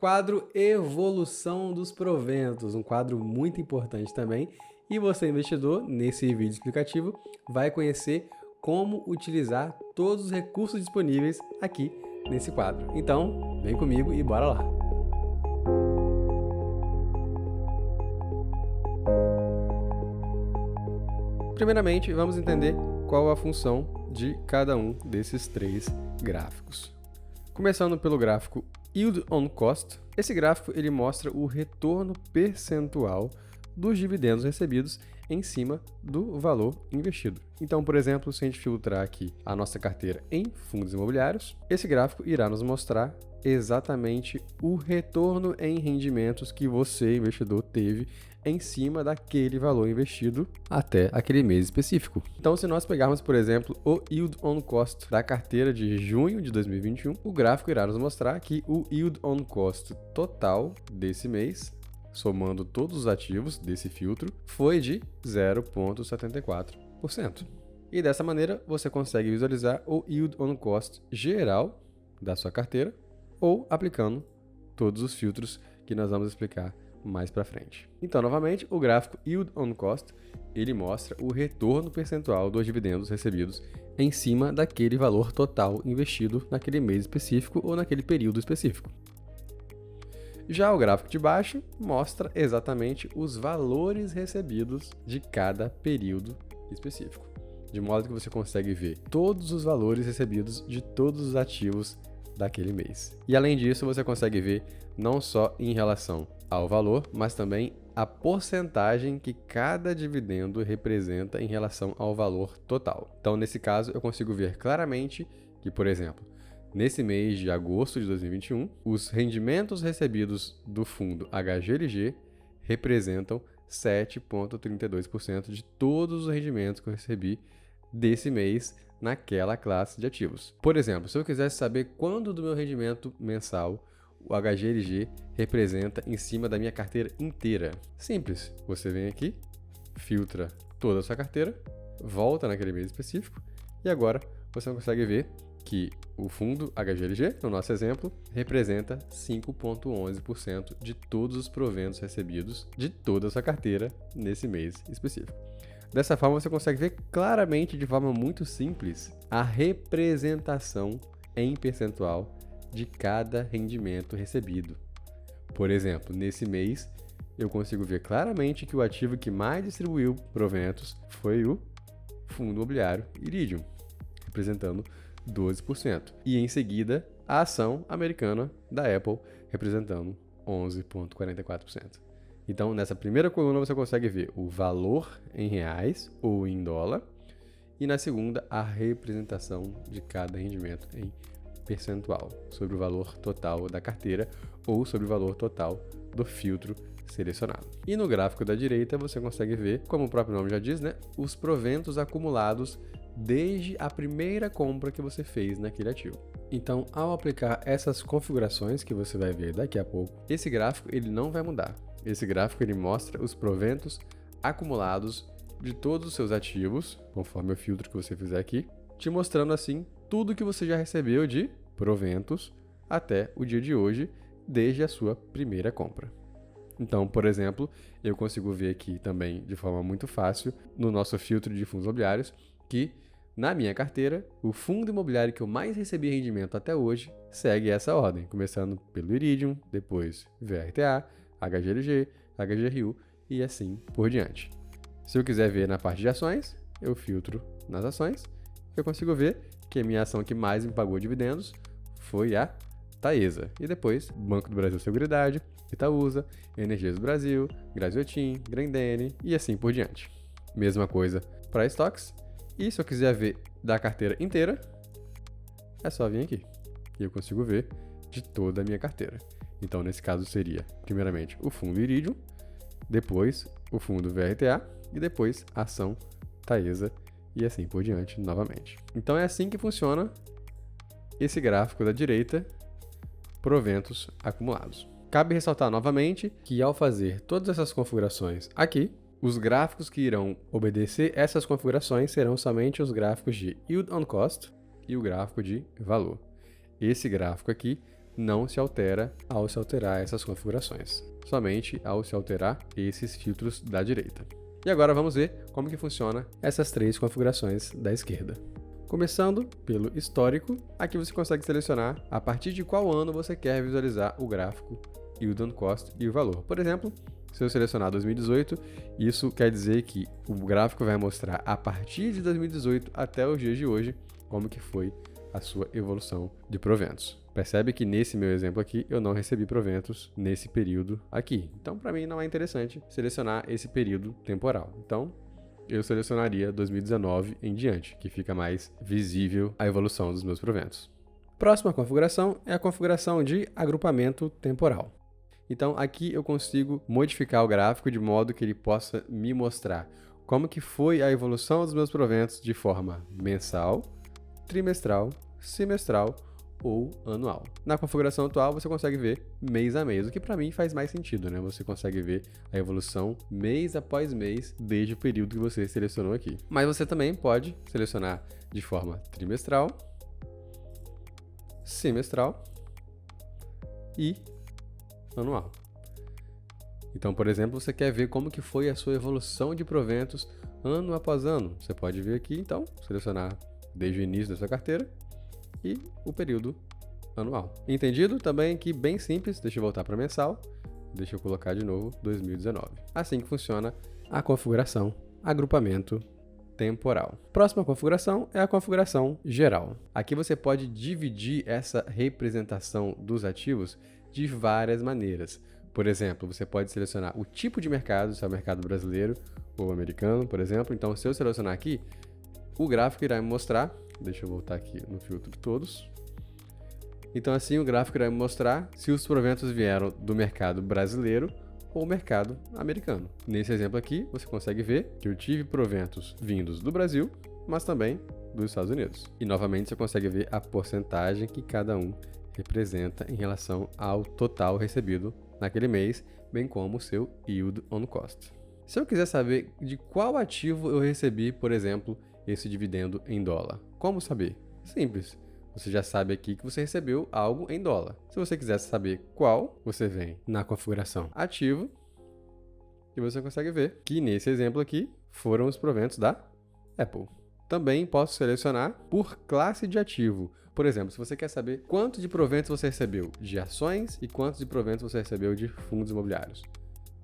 Quadro Evolução dos Proventos, um quadro muito importante também. E você, investidor, nesse vídeo explicativo, vai conhecer como utilizar todos os recursos disponíveis aqui nesse quadro. Então, vem comigo e bora lá! Primeiramente, vamos entender qual a função de cada um desses três gráficos. Começando pelo gráfico Yield on Cost, esse gráfico ele mostra o retorno percentual dos dividendos recebidos em cima do valor investido. Então, por exemplo, se a gente filtrar aqui a nossa carteira em fundos imobiliários, esse gráfico irá nos mostrar exatamente o retorno em rendimentos que você, investidor, teve em cima daquele valor investido até aquele mês específico. Então, se nós pegarmos, por exemplo, o Yield on Cost da carteira de junho de 2021, o gráfico irá nos mostrar que o Yield on Cost total desse mês, somando todos os ativos desse filtro, foi de 0,74%. E dessa maneira, você consegue visualizar o Yield on Cost geral da sua carteira ou aplicando todos os filtros que nós vamos explicar mais para frente. Então, novamente, o gráfico Yield on Cost, ele mostra o retorno percentual dos dividendos recebidos em cima daquele valor total investido naquele mês específico ou naquele período específico. Já o gráfico de baixo mostra exatamente os valores recebidos de cada período específico, de modo que você consegue ver todos os valores recebidos de todos os ativos daquele mês. E além disso, você consegue ver não só em relação ao valor, mas também a porcentagem que cada dividendo representa em relação ao valor total. Então, nesse caso, eu consigo ver claramente que, por exemplo, nesse mês de agosto de 2021, os rendimentos recebidos do fundo HGLG representam 7,32% de todos os rendimentos que eu recebi desse mês naquela classe de ativos. Por exemplo, se eu quisesse saber quando do meu rendimento mensal o HGLG representa em cima da minha carteira inteira. Simples, você vem aqui, filtra toda a sua carteira, volta naquele mês específico e agora você consegue ver que o fundo HGLG, no nosso exemplo, representa 5,11% de todos os proventos recebidos de toda a sua carteira nesse mês específico. Dessa forma, você consegue ver claramente, de forma muito simples, a representação em percentual de cada rendimento recebido. Por exemplo, nesse mês, eu consigo ver claramente que o ativo que mais distribuiu proventos foi o fundo imobiliário Iridium, representando 12%. E em seguida, a ação americana da Apple, representando 11,44%. Então, nessa primeira coluna você consegue ver o valor em reais ou em dólar e na segunda a representação de cada rendimento em percentual sobre o valor total da carteira ou sobre o valor total do filtro selecionado. E no gráfico da direita você consegue ver, como o próprio nome já diz, os proventos acumulados desde a primeira compra que você fez naquele ativo. Então, ao aplicar essas configurações que você vai ver daqui a pouco, esse gráfico ele não vai mudar. Esse gráfico ele mostra os proventos acumulados de todos os seus ativos, conforme o filtro que você fizer aqui, te mostrando assim tudo que você já recebeu de proventos até o dia de hoje, desde a sua primeira compra. Então, por exemplo, eu consigo ver aqui também de forma muito fácil, no nosso filtro de fundos imobiliários, que na minha carteira, o fundo imobiliário que eu mais recebi rendimento até hoje segue essa ordem, começando pelo Iridium, depois VRTA, HGLG, HGRU e assim por diante. Se eu quiser ver na parte de ações, eu filtro nas ações, eu consigo ver que a minha ação que mais me pagou dividendos foi a Taesa. E depois, Banco do Brasil Seguridade, Itaúsa, Energias do Brasil, Graziotin, Grendene e assim por diante. Mesma coisa para estoques. E se eu quiser ver da carteira inteira, é só vir aqui. E eu consigo ver de toda a minha carteira. Então, nesse caso, seria, primeiramente, o fundo Iridium, depois o fundo VRTA e depois a ação Taesa e assim por diante novamente. Então, é assim que funciona esse gráfico da direita, proventos acumulados. Cabe ressaltar novamente que ao fazer todas essas configurações aqui, os gráficos que irão obedecer essas configurações serão somente os gráficos de Yield on Cost e o gráfico de valor. Esse gráfico aqui não se altera ao se alterar essas configurações, somente ao se alterar esses filtros da direita. E agora vamos ver como que funciona essas 3 configurações da esquerda. Começando pelo histórico, aqui você consegue selecionar a partir de qual ano você quer visualizar o gráfico yield on cost e o valor. Por exemplo, se eu selecionar 2018, isso quer dizer que o gráfico vai mostrar a partir de 2018 até os dias de hoje como que foi a sua evolução de proventos. Percebe que nesse meu exemplo aqui eu não recebi proventos nesse período aqui. Então, para mim não é interessante selecionar esse período temporal. Então, eu selecionaria 2019 em diante, que fica mais visível a evolução dos meus proventos. Próxima configuração é a configuração de agrupamento temporal. Então, aqui eu consigo modificar o gráfico de modo que ele possa me mostrar como que foi a evolução dos meus proventos de forma mensal, trimestral, semestral ou anual. Na configuração atual, você consegue ver mês a mês, o que para mim faz mais sentido, né? Você consegue ver a evolução mês após mês desde o período que você selecionou aqui. Mas você também pode selecionar de forma trimestral, semestral e anual. Então, por exemplo, você quer ver como que foi a sua evolução de proventos ano após ano. Você pode ver aqui, então, selecionar desde o início da sua carteira e o período anual. Entendido? Também aqui bem simples, deixa eu voltar para mensal, deixa eu colocar de novo 2019. Assim que funciona a configuração agrupamento temporal. Próxima configuração é a configuração geral. Aqui você pode dividir essa representação dos ativos de várias maneiras. Por exemplo, você pode selecionar o tipo de mercado, se é o mercado brasileiro ou americano, por exemplo. Então, se eu selecionar aqui, o gráfico irá me mostrar, deixa eu voltar aqui no filtro de todos. Então, assim, o gráfico irá me mostrar se os proventos vieram do mercado brasileiro ou mercado americano. Nesse exemplo aqui, você consegue ver que eu tive proventos vindos do Brasil, mas também dos Estados Unidos. E, novamente, você consegue ver a porcentagem que cada um representa em relação ao total recebido naquele mês, bem como o seu yield on cost. Se eu quiser saber de qual ativo eu recebi, por exemplo, esse dividendo em dólar, como saber? Simples. Você já sabe aqui que você recebeu algo em dólar. Se você quiser saber qual, você vem na configuração ativo e você consegue ver que nesse exemplo aqui foram os proventos da Apple. Também posso selecionar por classe de ativo. Por exemplo, se você quer saber quanto de proventos você recebeu de ações e quantos de proventos você recebeu de fundos imobiliários.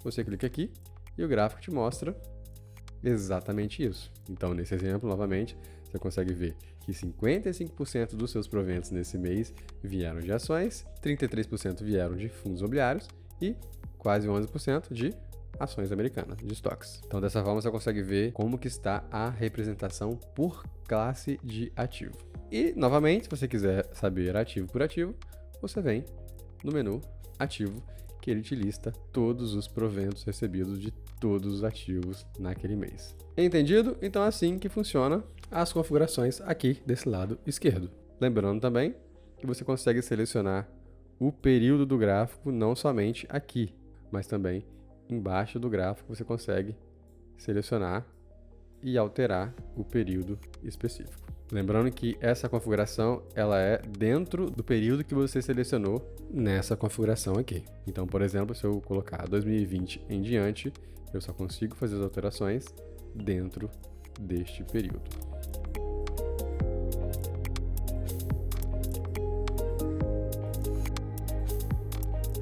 Você clica aqui e o gráfico te mostra exatamente isso. Então, nesse exemplo, novamente, você consegue ver que 55% dos seus proventos nesse mês vieram de ações, 33% vieram de fundos imobiliários e quase 11% de ações americanas, de estoques. Então, dessa forma, você consegue ver como que está a representação por classe de ativo. E, novamente, se você quiser saber ativo por ativo, você vem no menu ativo, que ele te lista todos os proventos recebidos de todos os ativos naquele mês. Entendido? Então é assim que funciona as configurações aqui desse lado esquerdo. Lembrando também que você consegue selecionar o período do gráfico não somente aqui, mas também embaixo do gráfico você consegue selecionar e alterar o período específico. Lembrando que essa configuração ela é dentro do período que você selecionou nessa configuração aqui. Então, por exemplo, se eu colocar 2020 em diante, eu só consigo fazer as alterações dentro deste período.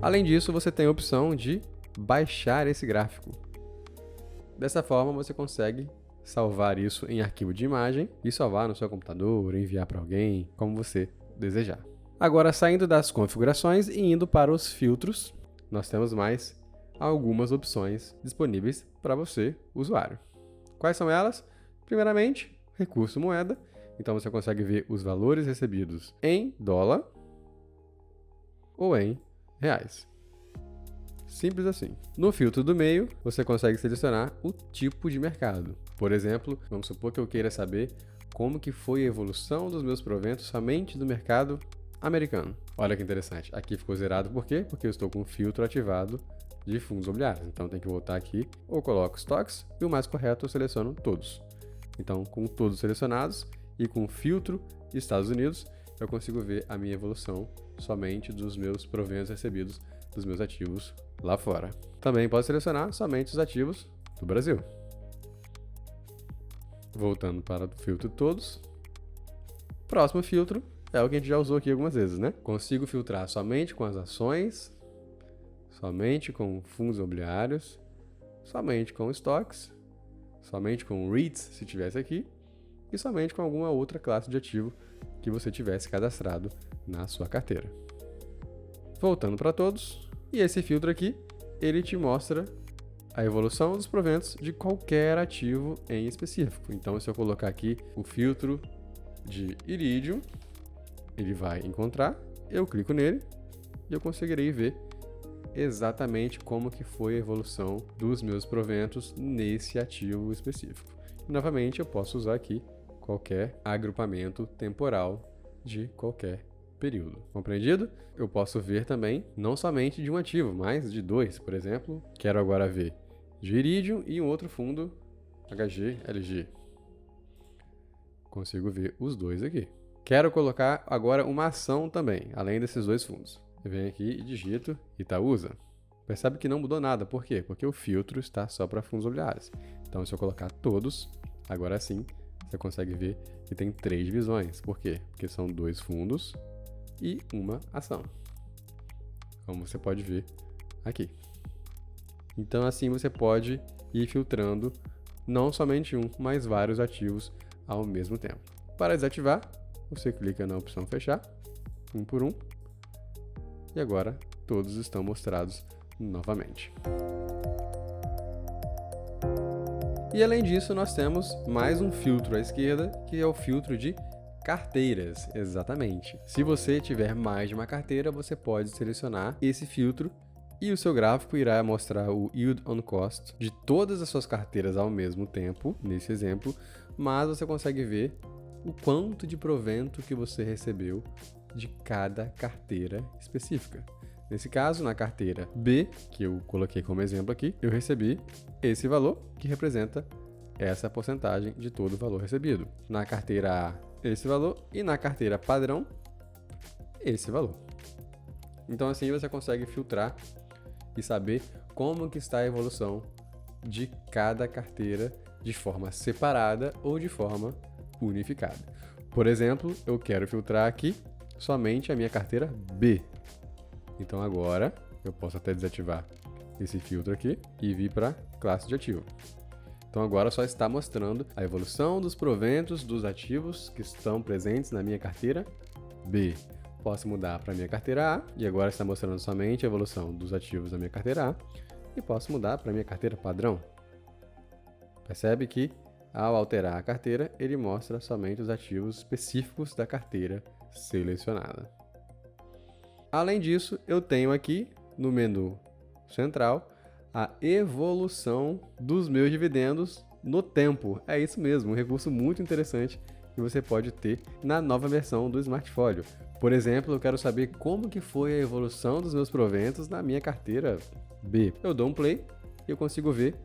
Além disso, você tem a opção de baixar esse gráfico. Dessa forma, você consegue salvar isso em arquivo de imagem e salvar no seu computador, enviar para alguém, como você desejar. Agora, saindo das configurações e indo para os filtros, nós temos mais algumas opções disponíveis para você, usuário. Quais são elas? Primeiramente, recurso moeda. Então, você consegue ver os valores recebidos em dólar ou em reais. Simples assim. No filtro do meio, você consegue selecionar o tipo de mercado. Por exemplo, vamos supor que eu queira saber como que foi a evolução dos meus proventos somente do mercado americano. Olha que interessante. Aqui ficou zerado por quê? Porque eu estou com o filtro ativado de fundos imobiliários. Então, tem que voltar aqui, ou coloco estoques, e o mais correto eu seleciono todos. Então, com todos selecionados e com o filtro Estados Unidos, eu consigo ver a minha evolução somente dos meus proventos recebidos dos meus ativos lá fora. Também posso selecionar somente os ativos do Brasil. Voltando para o filtro todos. Próximo filtro é o que a gente já usou aqui algumas vezes, né? Consigo filtrar somente com as ações, somente com fundos imobiliários, somente com estoques, somente com REITs, se tivesse aqui, e somente com alguma outra classe de ativo que você tivesse cadastrado na sua carteira. Voltando para todos, e esse filtro aqui, ele te mostra a evolução dos proventos de qualquer ativo em específico. Então, se eu colocar aqui o filtro de Iridium, ele vai encontrar, eu clico nele e eu conseguirei ver exatamente como que foi a evolução dos meus proventos nesse ativo específico. E, novamente, eu posso usar aqui qualquer agrupamento temporal de qualquer período. Compreendido? Eu posso ver também não somente de um ativo, mas de dois. Por exemplo, quero agora ver de Iridium e um outro fundo HGLG. Consigo ver os dois aqui. Quero colocar agora uma ação também, além desses dois fundos. Eu venho aqui e digito Itaúsa. Percebe que não mudou nada. Por quê? Porque o filtro está só para fundos imobiliários. Então, se eu colocar todos, agora sim, você consegue ver que tem 3 divisões. Por quê? Porque são 2 fundos e uma ação. Como você pode ver aqui. Então, assim você pode ir filtrando não somente um, mas vários ativos ao mesmo tempo. Para desativar, você clica na opção fechar, um por um, e agora todos estão mostrados novamente. E além disso, nós temos mais um filtro à esquerda, que é o filtro de carteiras, exatamente. Se você tiver mais de uma carteira, você pode selecionar esse filtro e o seu gráfico irá mostrar o Yield on Cost de todas as suas carteiras ao mesmo tempo, nesse exemplo, mas você consegue ver o quanto de provento que você recebeu de cada carteira específica. Nesse caso, na carteira B, que eu coloquei como exemplo aqui, eu recebi esse valor, que representa essa porcentagem de todo o valor recebido. Na carteira A, esse valor, e na carteira padrão, esse valor. Então, assim você consegue filtrar e saber como que está a evolução de cada carteira de forma separada ou de forma unificada. Por exemplo, eu quero filtrar aqui somente a minha carteira B. Então agora eu posso até desativar esse filtro aqui e vir para classe de ativo. Então agora só está mostrando a evolução dos proventos dos ativos que estão presentes na minha carteira B. Posso mudar para a minha carteira A e agora está mostrando somente a evolução dos ativos da minha carteira A. E posso mudar para a minha carteira padrão. Percebe que ao alterar a carteira, ele mostra somente os ativos específicos da carteira selecionada. Além disso, eu tenho aqui no menu central a evolução dos meus dividendos no tempo. É isso mesmo, um recurso muito interessante que você pode ter na nova versão do Smartfolio. Por exemplo, eu quero saber como que foi a evolução dos meus proventos na minha carteira B. Eu dou um play e eu consigo ver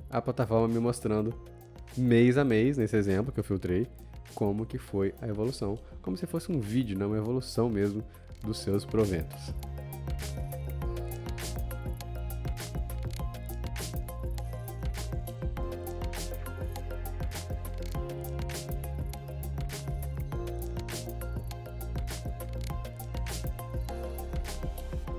a plataforma me mostrando mês a mês, nesse exemplo que eu filtrei, como que foi a evolução, como se fosse um vídeo, não uma evolução mesmo dos seus proventos.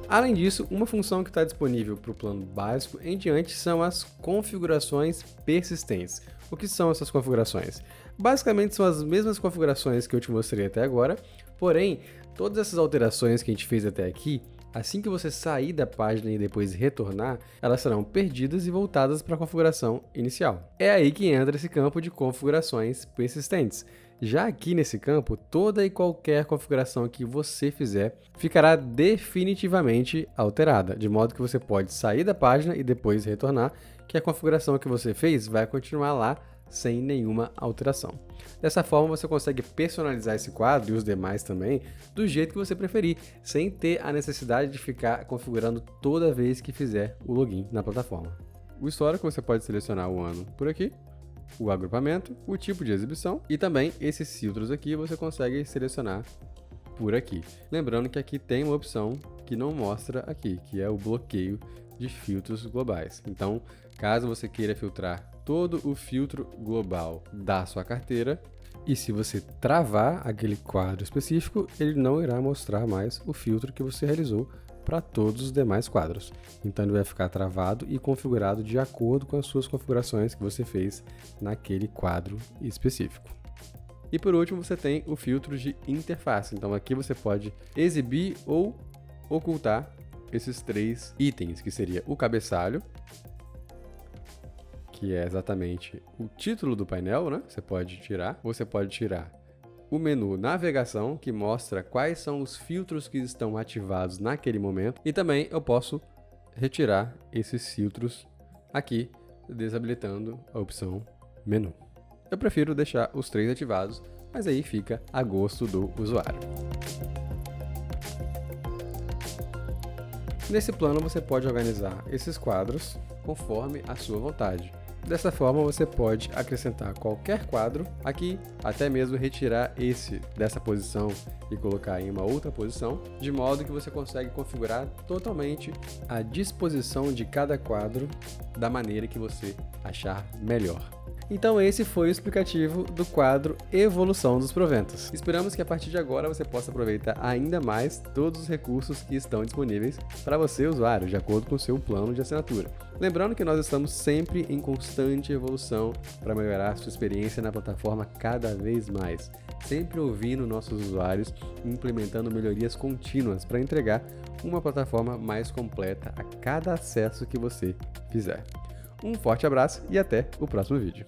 Além disso, uma função que está disponível para o plano básico em diante são as configurações persistentes. O que são essas configurações? Basicamente são as mesmas configurações que eu te mostrei até agora, porém, todas essas alterações que a gente fez até aqui, assim que você sair da página e depois retornar, elas serão perdidas e voltadas para a configuração inicial. É aí que entra esse campo de configurações persistentes. Já aqui nesse campo, toda e qualquer configuração que você fizer ficará definitivamente alterada, de modo que você pode sair da página e depois retornar, que a configuração que você fez vai continuar lá sem nenhuma alteração. Dessa forma, você consegue personalizar esse quadro e os demais também do jeito que você preferir, sem ter a necessidade de ficar configurando toda vez que fizer o login na plataforma. O histórico você pode selecionar o ano por aqui, o agrupamento, o tipo de exibição e também esses filtros aqui você consegue selecionar por aqui. Lembrando que aqui tem uma opção que não mostra aqui, que é o bloqueio de filtros globais. Então, caso você queira filtrar todo o filtro global da sua carteira, e se você travar aquele quadro específico, ele não irá mostrar mais o filtro que você realizou para todos os demais quadros. Então ele vai ficar travado e configurado de acordo com as suas configurações que você fez naquele quadro específico. E por último, você tem o filtro de interface. Então aqui você pode exibir ou ocultar esses 3 itens, que seria o cabeçalho, que é exatamente o título do painel, né? Você pode tirar o menu navegação, que mostra quais são os filtros que estão ativados naquele momento. E também eu posso retirar esses filtros aqui, desabilitando a opção menu. Eu prefiro deixar os 3 ativados, mas aí fica a gosto do usuário. Nesse plano você pode organizar esses quadros conforme a sua vontade. Dessa forma você pode acrescentar qualquer quadro aqui, até mesmo retirar esse dessa posição e colocar em uma outra posição, de modo que você consegue configurar totalmente a disposição de cada quadro da maneira que você achar melhor. Então esse foi o explicativo do quadro Evolução dos Proventos. Esperamos que a partir de agora você possa aproveitar ainda mais todos os recursos que estão disponíveis para você, usuário, de acordo com o seu plano de assinatura. Lembrando que nós estamos sempre em constante evolução para melhorar a sua experiência na plataforma cada vez mais, sempre ouvindo nossos usuários e implementando melhorias contínuas para entregar uma plataforma mais completa a cada acesso que você fizer. Um forte abraço e até o próximo vídeo.